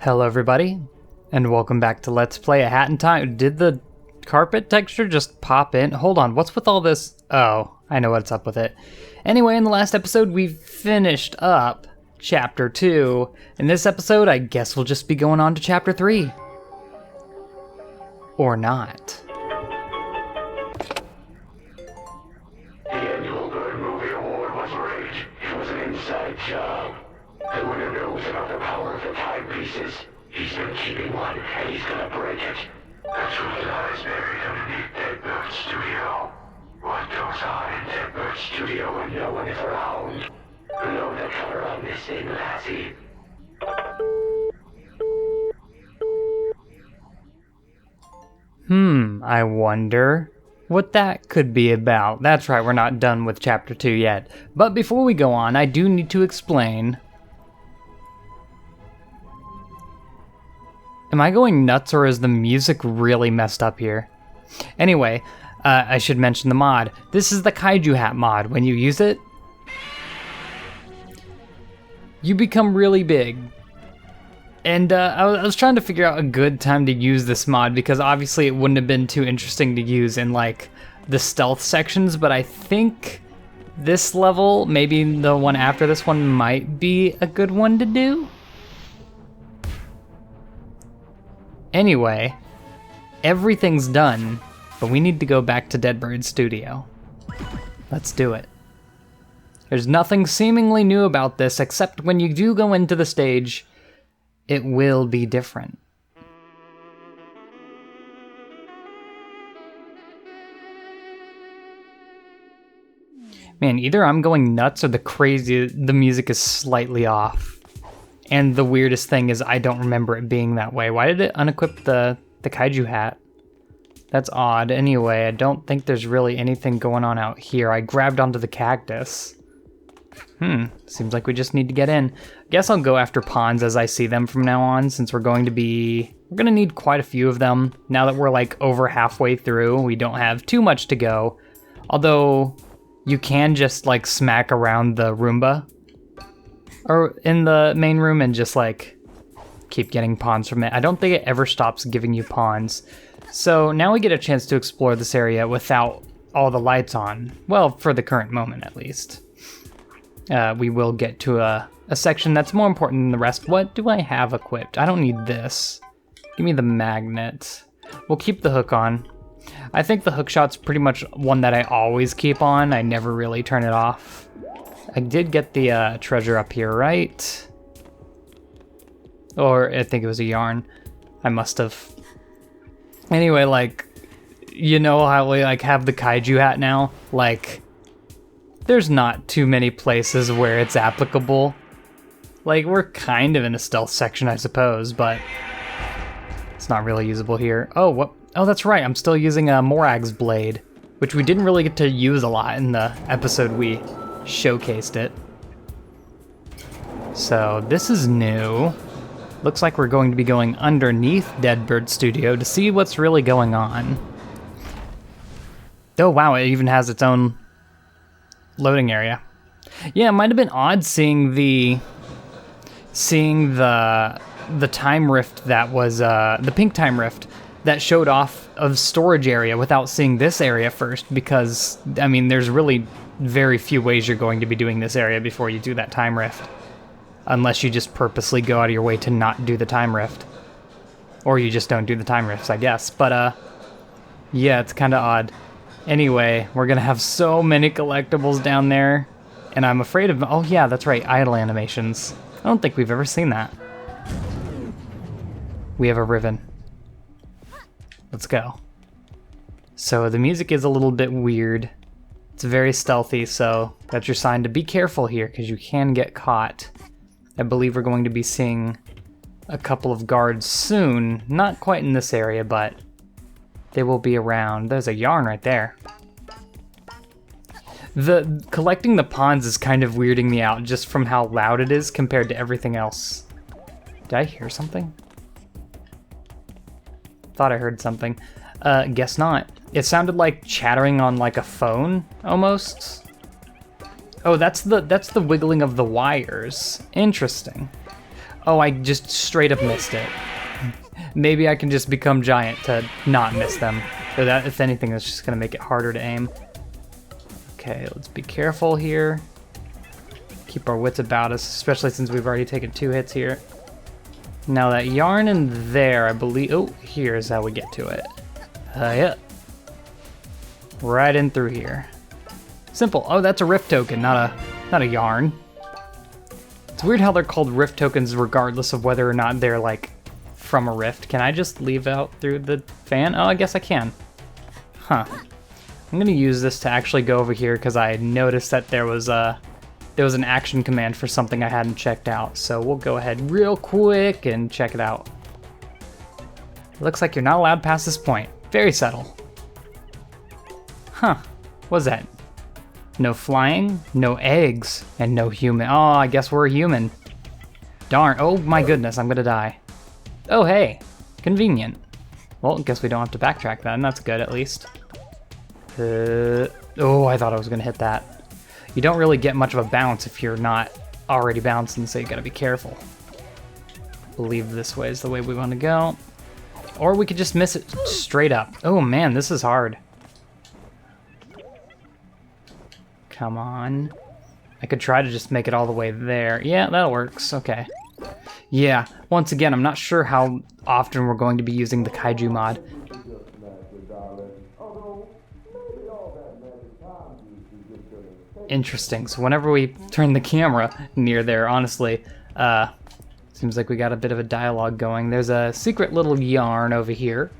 Hello everybody, and welcome back to Let's Play A Hat in Time. Did the carpet texture just pop in? Hold on, what's with all this? Oh, I know what's up with it. Anyway, in the last episode we finished up Chapter 2. In this episode, I guess we'll just be going on to Chapter 3. Or not. The annual Bird Movie Award was great. It was an inside job. The winner knows about the power of the timepieces. He's been keeping one, and he's gonna break it. The truth lies buried underneath Deadbird Studio. What goes on in Deadbird Studio when no one is around? Know the color on this thing, lassie. I wonder what that could be about. That's right, we're not done with Chapter 2 yet. But before we go on, I do need to explain. Am I going nuts or is the music really messed up here? Anyway, I should mention the mod. This is the Kaiju Hat mod. When you use it, you become really big. And I was trying to figure out a good time to use this mod because obviously it wouldn't have been too interesting to use in like the stealth sections, but I think this level, maybe the one after this one, might be a good one to do. Anyway, everything's done, but we need to go back to Deadbird Studio. Let's do it. There's nothing seemingly new about this, except when you do go into the stage, it will be different. Man, either I'm going nuts or the music is slightly off. And the weirdest thing is I don't remember it being that way. Why did it unequip the Kaiju Hat? That's odd. Anyway, I don't think there's really anything going on out here. I grabbed onto the cactus. Seems like we just need to get in. Guess I'll go after pawns as I see them from now on, since we're gonna need quite a few of them. Now that we're like over halfway through, we don't have too much to go. Although, you can just like smack around the Roomba or in the main room and just like keep getting pawns from it. I don't think it ever stops giving you pawns. So now we get a chance to explore this area without all the lights on. Well, for the current moment at least. We will get to a section that's more important than the rest. What do I have equipped? I don't need this. Give me the magnet. We'll keep the hook on. I think the hook shot's pretty much one that I always keep on. I never really turn it off. I did get the treasure up here, right? Or I think it was a yarn. I must have. Anyway, like, you know how we like have the Kaiju Hat now? Like, there's not too many places where it's applicable. Like, we're kind of in a stealth section, I suppose, but it's not really usable here. Oh, what? Oh, that's right, I'm still using a Morag's blade, which we didn't really get to use a lot in the episode we showcased it. So this is new. Looks like we're going to be going underneath Deadbird Studio to see what's really going on. Oh wow, it even has its own loading area. Yeah, it might have been odd seeing the time rift that was the pink time rift that showed off of storage area without seeing this area first, because I mean there's really very few ways you're going to be doing this area before you do that time rift, unless you just purposely go out of your way to not do the time rift, or you just don't do the time rifts, I guess. But yeah, it's kind of odd. Anyway, we're gonna have so many collectibles down there, and I'm afraid of, oh yeah, that's right, idle animations. I don't think we've ever seen that. We have a ribbon. Let's go. So the music is a little bit weird. It's very stealthy, so that's your sign to be careful here, because you can get caught. I believe we're going to be seeing a couple of guards soon. Not quite in this area, but they will be around. There's a yarn right there. The collecting the pawns is kind of weirding me out just from how loud it is compared to everything else. Did I hear something? Thought I heard something. Guess not. It sounded like chattering on like a phone, almost. Oh, that's the wiggling of the wires. Interesting. Oh, I just straight up missed it. Maybe I can just become giant to not miss them. So that, if anything, that's just gonna make it harder to aim. Okay, let's be careful here. Keep our wits about us, especially since we've already taken 2 hits here. Now that yarn in there, I believe, oh, here's how we get to it. Yeah. Right in through here. Simple. Oh, that's a rift token, not a yarn. It's weird how they're called rift tokens regardless of whether or not they're like from a rift. Can I just leave out through the fan? Oh, I guess I can. Huh. I'm gonna use this to actually go over here because I noticed that there was an action command for something I hadn't checked out. So we'll go ahead real quick and check it out. Looks like you're not allowed past this point. Very subtle. Huh. What's that? No flying, no eggs, and no human. Oh, I guess we're a human. Darn. Oh my goodness, I'm gonna die. Oh, hey. Convenient. Well, guess we don't have to backtrack then. That's good, at least. Oh, I thought I was gonna hit that. You don't really get much of a bounce if you're not already bouncing, so you gotta be careful. I believe this way is the way we want to go. Or we could just miss it straight up. Oh man, this is hard. Come on. I could try to just make it all the way there. Yeah, that works. Okay. Yeah, once again, I'm not sure how often we're going to be using the Kaiju mod. Interesting. So whenever we turn the camera near there, honestly, seems like we got a bit of a dialogue going. There's a secret little yarn over here.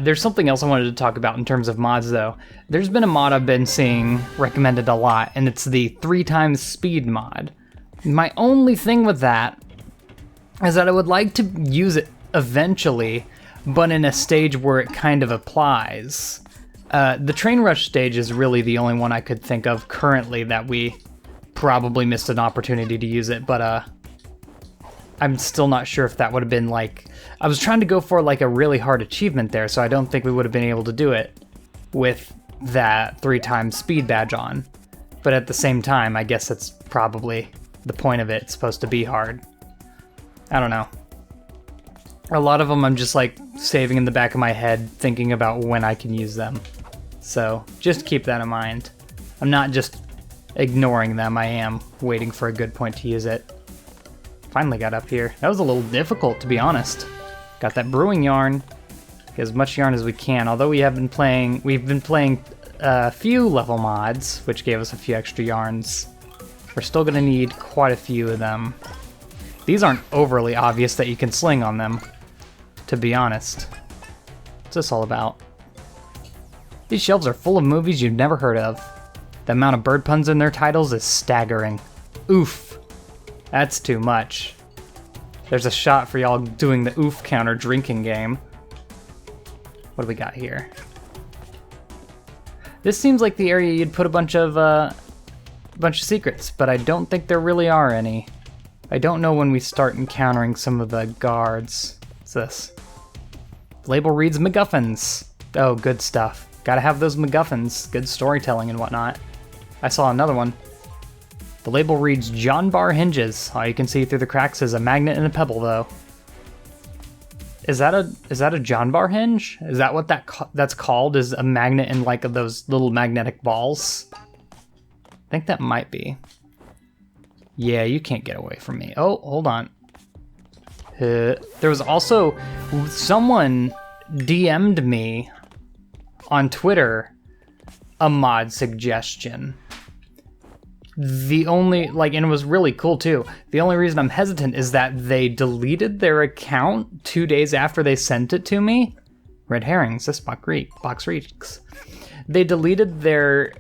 There's something else I wanted to talk about in terms of mods, though. There's been a mod I've been seeing recommended a lot, and it's the 3x speed mod. My only thing with that is that I would like to use it eventually, but in a stage where it kind of applies. The train rush stage is really the only one I could think of currently that we probably missed an opportunity to use it, but I'm still not sure if that would have been like... I was trying to go for like a really hard achievement there, so I don't think we would have been able to do it with that 3x speed badge on. But at the same time, I guess that's probably the point of it. It's supposed to be hard. I don't know. A lot of them I'm just like saving in the back of my head, thinking about when I can use them. So just keep that in mind. I'm not just ignoring them, I am waiting for a good point to use it. Finally got up here. That was a little difficult, to be honest. Got that brewing yarn. Get as much yarn as we can, although we've been playing a few level mods, which gave us a few extra yarns. We're still gonna need quite a few of them. These aren't overly obvious that you can sling on them, to be honest. What's this all about? These shelves are full of movies you've never heard of. The amount of bird puns in their titles is staggering. Oof. That's too much. There's a shot for y'all doing the oof counter drinking game. What do we got here? This seems like the area you'd put a bunch of secrets, but I don't think there really are any. I don't know when we start encountering some of the guards. What's this? The label reads MacGuffins. Oh, good stuff. Gotta have those MacGuffins. Good storytelling and whatnot. I saw another one. The label reads John Bar hinges. All you can see through the cracks is a magnet and a pebble, though. Is that a John Bar hinge? Is that what that's called? Is a magnet and like those little magnetic balls? I think that might be. Yeah, you can't get away from me. Oh, hold on. There was also someone DM'd me on Twitter a mod suggestion. The only, like, and it was really cool too. The only reason I'm hesitant is that they deleted their account 2 days after they sent it to me. Red herrings, this box reeks. They deleted their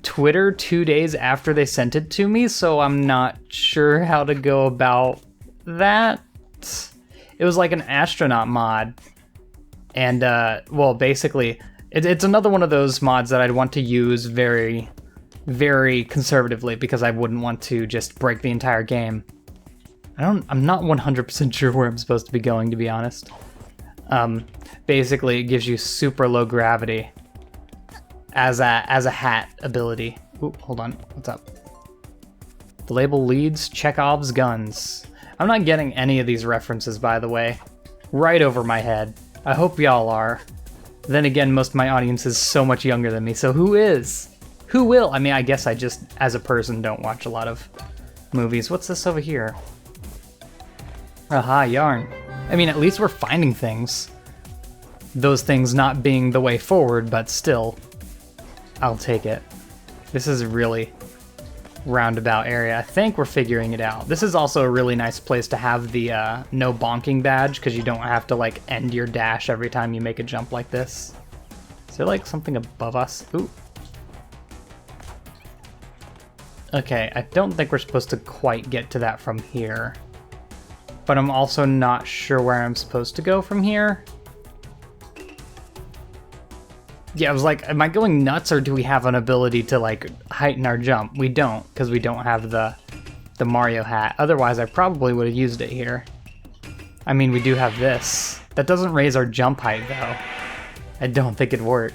Twitter 2 days after they sent it to me, so I'm not sure how to go about that. It was like an astronaut mod. And, well, basically, it's another one of those mods that I'd want to use very, very conservatively because I wouldn't want to just break the entire game. I'm not 100% sure where I'm supposed to be going, to be honest. Basically, it gives you super low gravity as a hat ability. Ooh, hold on, what's up? The label leads Chekhov's guns. I'm not getting any of these references, by the way. Right over my head. I hope y'all are. Then again, most of my audience is so much younger than me, so who is? Who will? I mean, I guess I just, as a person, don't watch a lot of movies. What's this over here? Aha, yarn. I mean, at least we're finding things. Those things not being the way forward, but still, I'll take it. This is a really roundabout area. I think we're figuring it out. This is also a really nice place to have the no bonking badge, because you don't have to like end your dash every time you make a jump like this. Is there like something above us? Ooh. Okay, I don't think we're supposed to quite get to that from here. But I'm also not sure where I'm supposed to go from here. Yeah, I was like, am I going nuts, or do we have an ability to like heighten our jump? We don't, because we don't have the Mario hat. Otherwise, I probably would have used it here. I mean, we do have this. That doesn't raise our jump height, though. I don't think it'd work.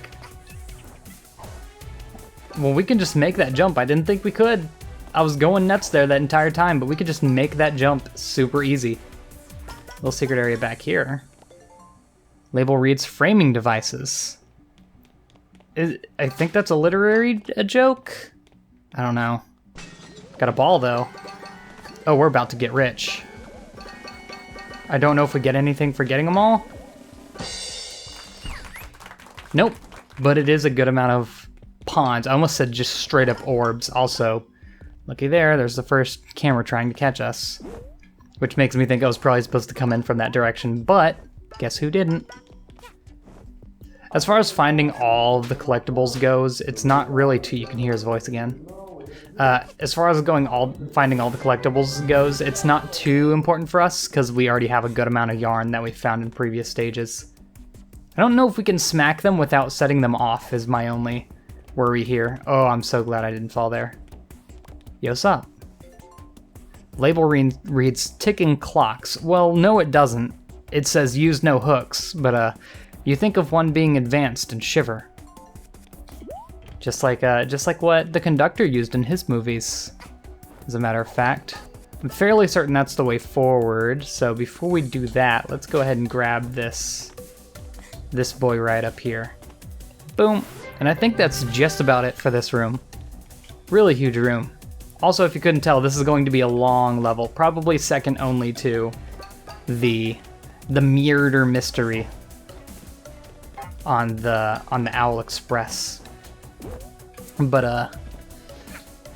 Well, we can just make that jump. I didn't think we could. I was going nuts there that entire time, but we could just make that jump super easy. Little secret area back here. Label reads framing devices. I think that's a joke? I don't know. Got a ball, though. Oh, we're about to get rich. I don't know if we get anything for getting them all. Nope. But it is a good amount of pawns. I almost said just straight up orbs. Also, looky there, there's the first camera trying to catch us. Which makes me think I was probably supposed to come in from that direction, but guess who didn't? As far as finding all the collectibles goes, it's not really too... You can hear his voice again. As far as finding all the collectibles goes, it's not too important for us because we already have a good amount of yarn that we found in previous stages. I don't know if we can smack them without setting them off is my only worry here. Oh, I'm so glad I didn't fall there. Yo, what's up? Label reads ticking clocks. Well, no it doesn't. It says use no hooks, but you think of one being advanced and shiver. Just like what the conductor used in his movies, as a matter of fact. I'm fairly certain that's the way forward, so before we do that, let's go ahead and grab this boy right up here. Boom. And I think that's just about it for this room. Really huge room. Also, if you couldn't tell, this is going to be a long level, probably second only to the Mirror Mystery on the Owl Express. But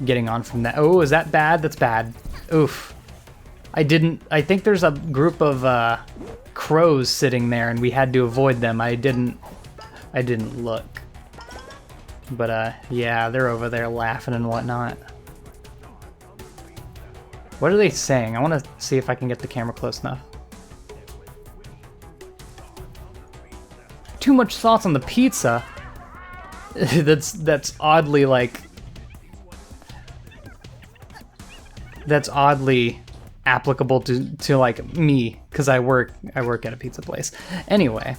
getting on from that. Oh, is that bad? That's bad. Oof. I think there's a group of crows sitting there and we had to avoid them. I didn't look. But yeah, they're over there laughing and whatnot. What are they saying? I want to see if I can get the camera close enough. Too much sauce on the pizza? That's oddly like... That's oddly applicable to like me, because I work at a pizza place. Anyway,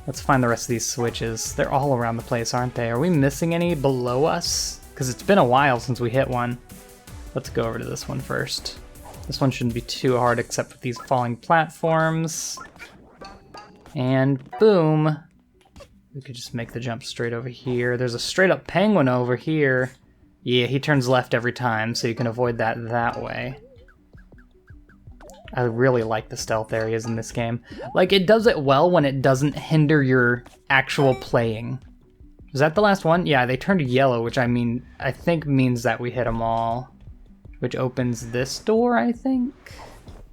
let's find the rest of these switches. They're all around the place, aren't they? Are we missing any below us? Because it's been a while since we hit one. Let's go over to this one first. This one shouldn't be too hard except for these falling platforms. And boom. We could just make the jump straight over here. There's a straight up penguin over here. Yeah, he turns left every time, so you can avoid that way. I really like the stealth areas in this game. Like, it does it well when it doesn't hinder your actual playing. Was that the last one? Yeah, they turned yellow, which I think means that we hit them all. Which opens this door, I think?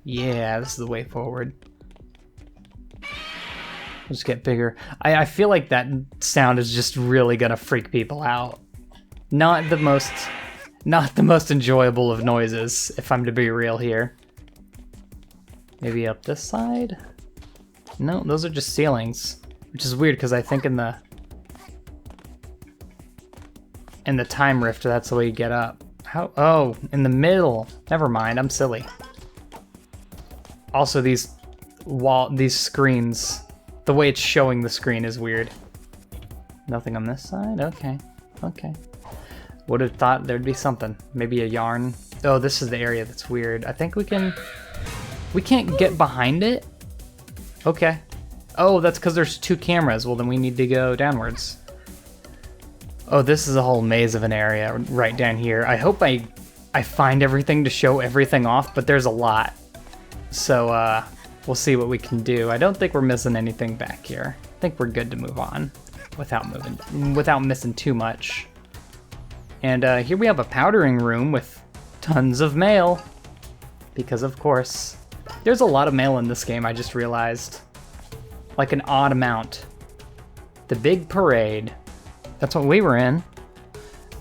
Yeah, this is the way forward. Let's get bigger. I feel like that sound is just really gonna freak people out. Not the most enjoyable of noises, if I'm to be real here. Maybe up this side? No, those are just ceilings. Which is weird, because I think in the time rift, that's the way you get up. How? Oh, in the middle. Never mind, I'm silly. Also, these screens, the way it's showing the screen is weird. Nothing on this side? Okay. Okay. Would have thought there'd be something. Maybe a yarn Oh, this is the area that's weird. I think we can't get behind it? Okay. Oh, that's because there's 2 cameras. Well, then we need to go downwards. Oh, this is a whole maze of an area right down here. I hope I find everything to show everything off, but there's a lot. So, we'll see what we can do. I don't think we're missing anything back here. I think we're good to move on without missing too much. And here we have a powdering room with tons of mail. Because of course. There's a lot of mail in this game, I just realized. Like an odd amount. The big parade. That's what we were in.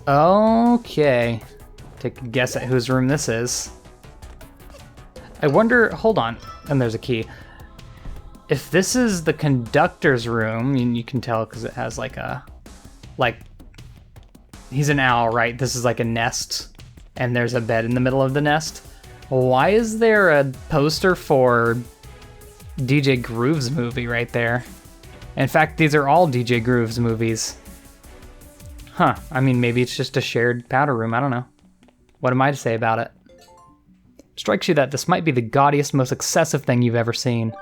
Okay. Take a guess at whose room this is. I wonder, hold on. And there's a key. If this is the conductor's room, and you can tell because it has like a, he's an owl, right? This is like a nest, and there's a bed in the middle of the nest. Why is there a poster for DJ Groove's movie right there? In fact, these are all DJ Groove's movies. Huh, I mean, maybe it's just a shared powder room, I don't know. What am I to say about it? Strikes you that this might be the gaudiest, most excessive thing you've ever seen.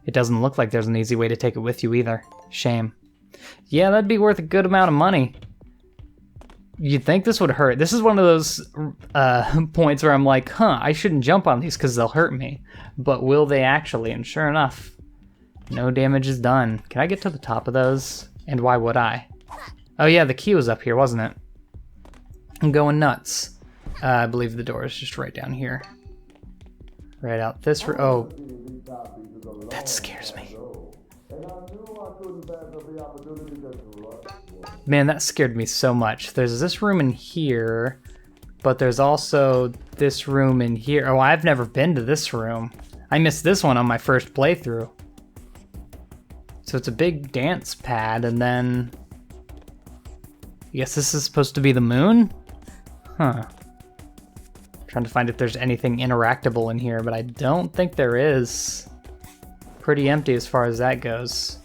It doesn't look like there's an easy way to take it with you either. Shame. Yeah, that'd be worth a good amount of money. You'd think this would hurt. This is one of those points where I'm like, huh, I shouldn't jump on these because they'll hurt me. But will they actually? And sure enough, no damage is done. Can I get to the top of those? And why would I? Oh yeah, the key was up here, wasn't it? I'm going nuts. I believe the door is just right down here. Right out this oh. That scares me. Man, that scared me so much. There's this room in here, but there's also this room in here. Oh, I've never been to this room. I missed this one on my first playthrough. So it's a big dance pad, and then I guess this is supposed to be the moon? Huh. Trying to find if there's anything interactable in here, but I don't think there is. Pretty empty as far as that goes.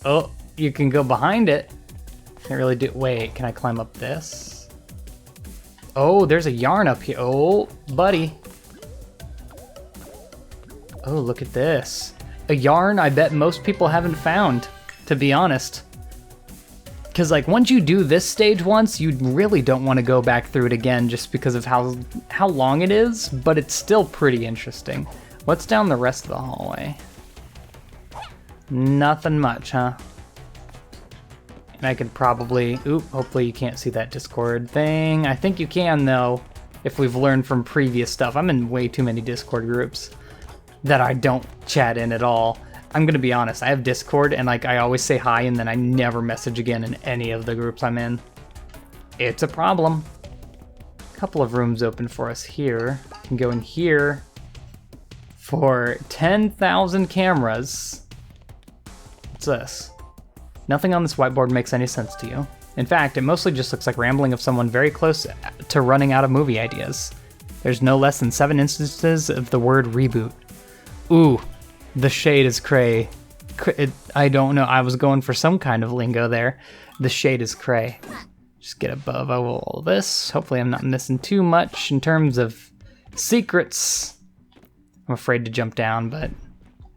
Oh, you can go behind it. Can't really do. Wait, can I climb up this? Oh, there's a yarn up here. Oh, buddy. Oh, look at this. A yarn I bet most people haven't found, to be honest. Because, like, once you do this stage once, you really don't want to go back through it again just because of how long it is, but it's still pretty interesting. What's down the rest of the hallway? Nothing much, huh? And I could probably... Oop, hopefully you can't see that Discord thing. I think you can, though, if we've learned from previous stuff. I'm in way too many Discord groups that I don't chat in at all. I'm gonna be honest, I have Discord, and like I always say hi, and then I never message again in any of the groups I'm in. It's a problem. A couple of rooms open for us here. We can go in here for 10,000 cameras. What's this? Nothing on this whiteboard makes any sense to you. In fact, it mostly just looks like rambling of someone very close to running out of movie ideas. There's no less than 7 instances of the word reboot. Ooh. The shade is cray. I don't know. I was going for some kind of lingo there. The shade is cray. Just get above all this. Hopefully I'm not missing too much in terms of secrets. I'm afraid to jump down, but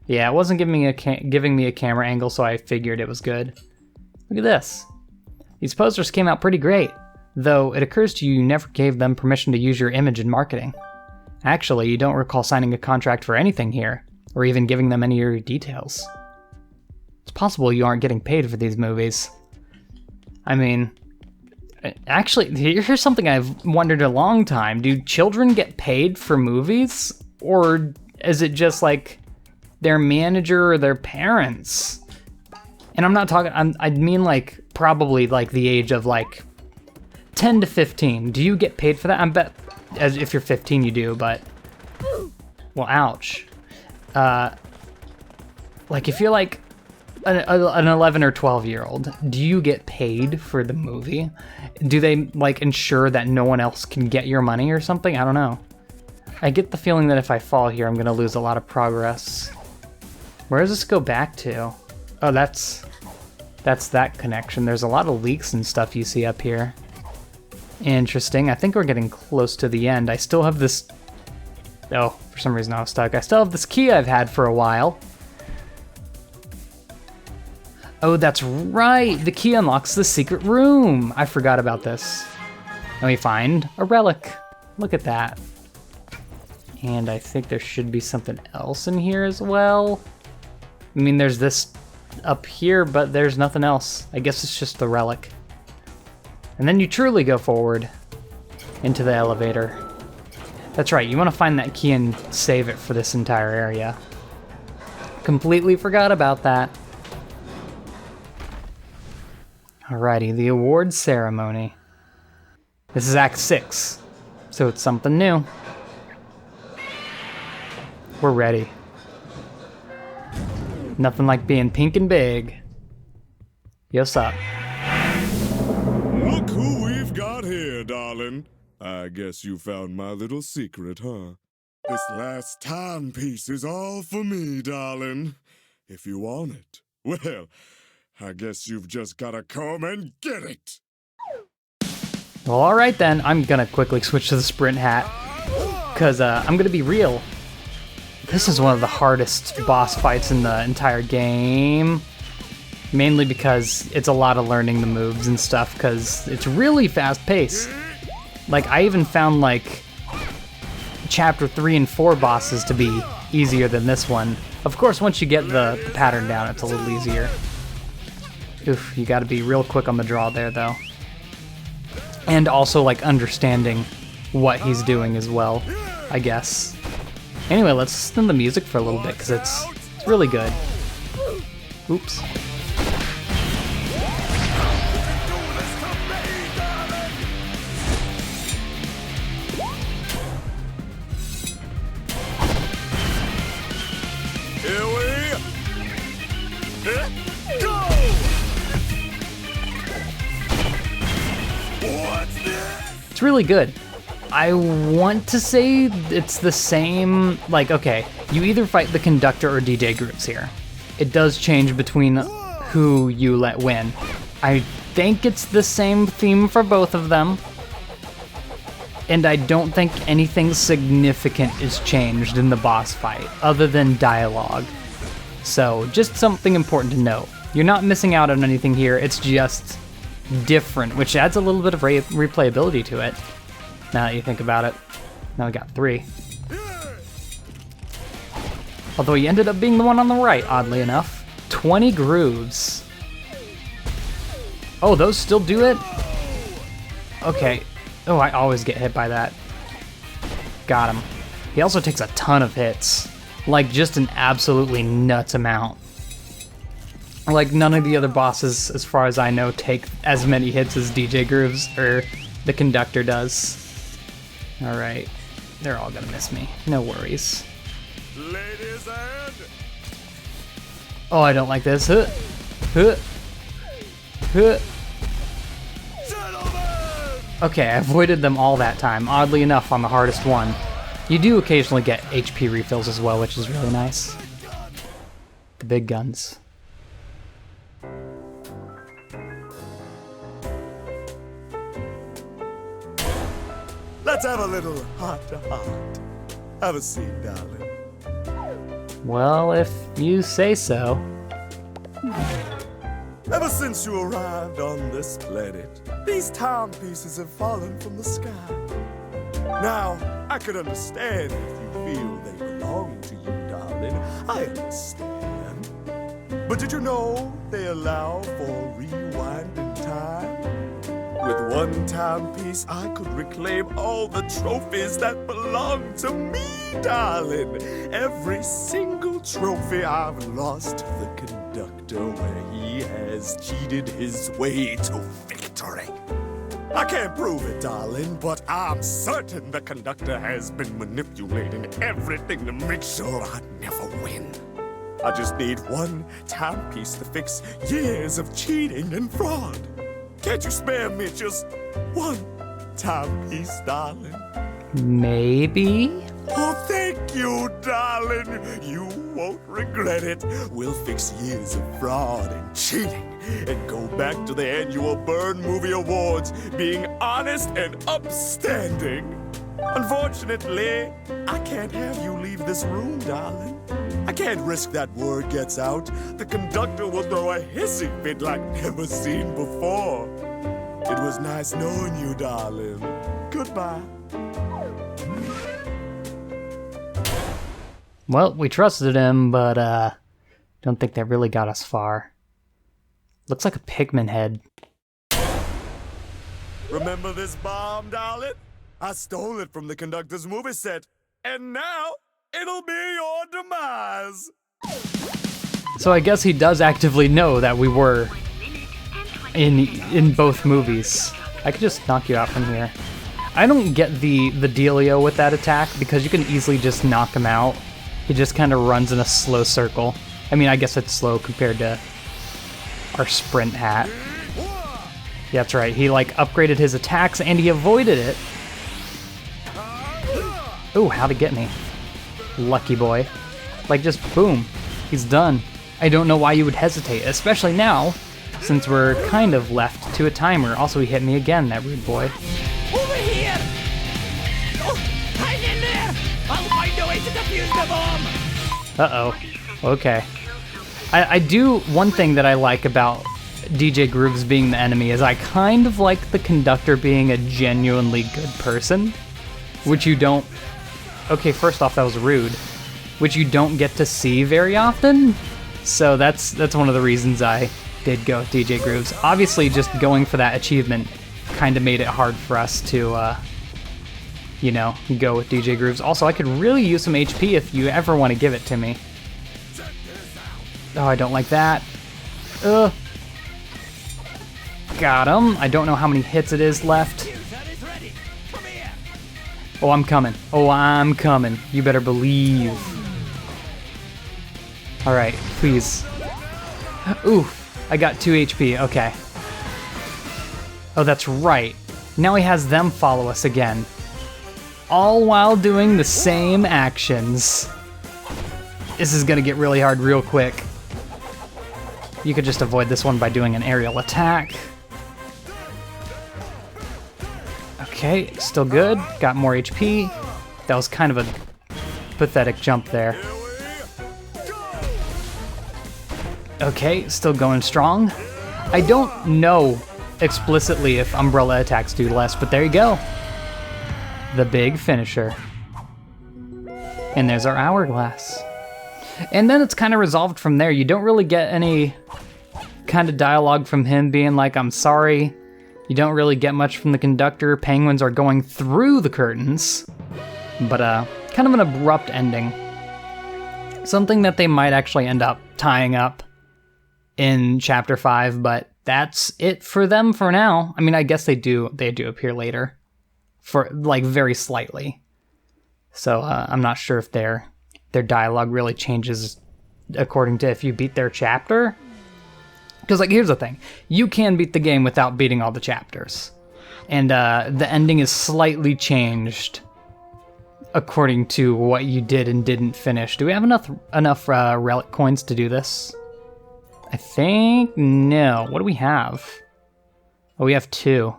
yeah, it wasn't giving me a camera angle, so I figured it was good. Look at this. These posters came out pretty great, though it occurs to you never gave them permission to use your image in marketing. Actually, you don't recall signing a contract for anything here, or even giving them any of your details. It's possible you aren't getting paid for these movies. I mean, actually, here's something I've wondered a long time. Do children get paid for movies? Or is it just like their manager or their parents? And I'm not talking, I mean like probably like the age of like 10 to 15. Do you get paid for that? I bet as if you're 15 you do, but, well, ouch. Like if you're like an 11 or 12-year-old, do you get paid for the movie? Do they like ensure that no one else can get your money or something? I don't know. I get the feeling that if I fall here, I'm gonna lose a lot of progress. Where does this go back to? Oh, that's that connection. There's a lot of leaks and stuff you see up here. Interesting. I think we're getting close to the end. I still have this... Oh, for some reason I was stuck. I still have this key I've had for a while. Oh, that's right! The key unlocks the secret room! I forgot about this. And we find a relic. Look at that. And I think there should be something else in here as well. I mean, there's this up here, but there's nothing else. I guess it's just the relic. And then you truly go forward into the elevator. That's right, you want to find that key and save it for this entire area. Completely forgot about that. Alrighty, the awards ceremony. This is Act 6, so it's something new. We're ready. Nothing like being pink and big. Yo, sup? Look who we've got here, darling. I guess you found my little secret, huh? This last timepiece is all for me, darling. If you want it, well, I guess you've just gotta come and get it. Well, alright then. I'm gonna quickly switch to the sprint hat. Because I'm gonna be real. This is one of the hardest boss fights in the entire game. Mainly because it's a lot of learning the moves and stuff, because it's really fast-paced. Like, I even found, like, Chapter 3 and 4 bosses to be easier than this one. Of course, once you get the pattern down, it's a little easier. Oof, you gotta be real quick on the draw there, though. And also, like, understanding what he's doing as well, I guess. Anyway, let's listen to the music for a little bit, because it's really good. Oops. It's really good. I want to say it's the same, like, okay, you either fight the conductor or DJ Grooves here. It does change between who you let win. I think it's the same theme for both of them. And I don't think anything significant is changed in the boss fight, other than dialogue. So, just something important to note. You're not missing out on anything here, it's just different, which adds a little bit of replayability to it, now that you think about it. Now we got 3. Although he ended up being the one on the right, oddly enough. 20 grooves. Oh, those still do it? Okay. Oh, I always get hit by that. Got him. He also takes a ton of hits. Like, just an absolutely nuts amount. Like, none of the other bosses, as far as I know, take as many hits as DJ Grooves, or the conductor does. Alright. They're all gonna miss me. No worries. Ladies and... Oh, I don't like this. Huh. Huh. Huh. Okay, I avoided them all that time, oddly enough, on the hardest one. You do occasionally get HP refills as well, which is really nice. The big guns. Let's have a little heart-to-heart. Have a seat, darling. Well, if you say so. Ever since you arrived on this planet, these timepieces have fallen from the sky. Now, I could understand if you feel they belong to you, darling. I understand. But did you know they allow for rewinding time? With one timepiece, I could reclaim all the trophies that belong to me, darling. Every single trophy I've lost to the conductor where he has cheated his way to victory. I can't prove it, darling, but I'm certain the conductor has been manipulating everything to make sure I never win. I just need one timepiece to fix years of cheating and fraud. Can't you spare me just one timepiece, darling? Maybe? Oh, thank you, darling. You won't regret it. We'll fix years of fraud and cheating and go back to the annual Burn Movie Awards being honest and upstanding. Unfortunately, I can't have you leave this room, darling. I can't risk that word gets out. The conductor will throw a hissy fit like never seen before. It was nice knowing you, darling. Goodbye. Well, we trusted him, but don't think that really got us far. Looks like a pigman head. Remember this bomb, darling? I stole it from the conductor's movie set, and now it'll be your demise. So I guess he does actively know that we were in both movies. I could just knock you out from here. I don't get the dealio with that attack because you can easily just knock him out. He just kind of runs in a slow circle. I mean, I guess it's slow compared to our sprint hat. Yeah, that's right. He like upgraded his attacks and he avoided it. Ooh, how'd it get me? Lucky boy. Like just boom, he's done. I don't know why you would hesitate, especially now, since we're kind of left to a timer. Also, he hit me again, that rude boy. Over here! Oh, hang in there! I'll find a way to defuse the bomb! Uh-oh. Okay. I do, one thing that I like about DJ Grooves being the enemy is I kind of like the conductor being a genuinely good person, which you don't... Okay, first off, that was rude. Which you don't get to see very often. So that's one of the reasons I did go with DJ Grooves. Obviously, just going for that achievement kind of made it hard for us to, you know, go with DJ Grooves. Also, I could really use some HP if you ever want to give it to me. Oh, I don't like that. Ugh. Got him. I don't know how many hits it is left. Oh, I'm coming. Oh, I'm coming. You better believe. Alright, please. Ooh, I got 2 HP. Okay. Oh, that's right. Now he has them follow us again. All while doing the same actions. This is gonna get really hard real quick. You could just avoid this one by doing an aerial attack. Okay, still good. Got more HP. That was kind of a pathetic jump there. Okay, still going strong. I don't know explicitly if umbrella attacks do less, but there you go. The big finisher. And there's our hourglass. And then it's kind of resolved from there. You don't really get any kind of dialogue from him being like, I'm sorry. You don't really get much from the conductor. Penguins are going through the curtains. But kind of an abrupt ending. Something that they might actually end up tying up in Chapter 5, but that's it for them for now. I mean, I guess they do appear later. For, like, very slightly. So I'm not sure if their dialogue really changes according to if you beat their chapter. Because, like, here's the thing. You can beat the game without beating all the chapters. And the ending is slightly changed according to what you did and didn't finish. Do we have enough relic coins to do this? I think no. What do we have? Oh, we have 2.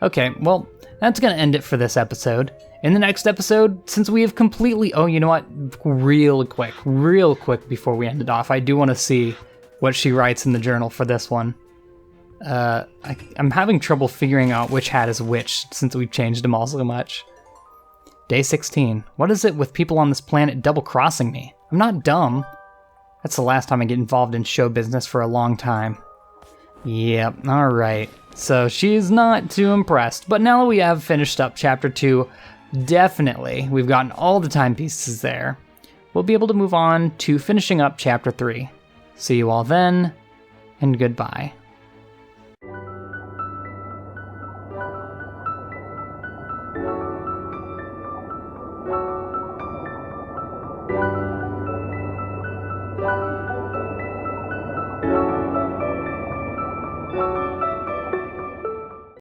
Okay, well, that's going to end it for this episode. In the next episode, since we have completely... Oh, you know what? Real quick before we end it off, I do want to see what she writes in the journal for this one. I'm having trouble figuring out which hat is which since we've changed them all so much. Day 16. What is it with people on this planet double-crossing me? I'm not dumb. That's the last time I get involved in show business for a long time. Yep, alright. So she's not too impressed. But now that we have finished up Chapter 2, definitely, we've gotten all the timepieces there. We'll be able to move on to finishing up Chapter 3. See you all then, and goodbye.